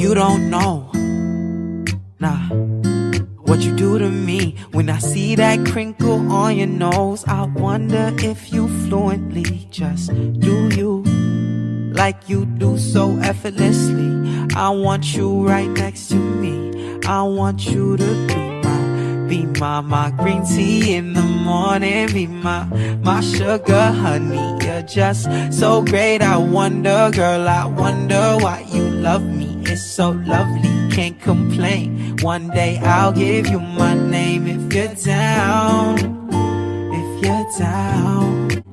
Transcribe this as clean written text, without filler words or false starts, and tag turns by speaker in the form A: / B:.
A: you don't know, nah, what you do to me. When I see that crinkle on your nose, I wonder if you fluently just do you, like you do so effortlessly. I want you right next to me. I want you to be my green tea in the morning. Be my sugar honey. You're just so great. I wonder, girl, I wonder why you love me. It's so lovely, can't complain. One day I'll give you my name if you're down. If you're down.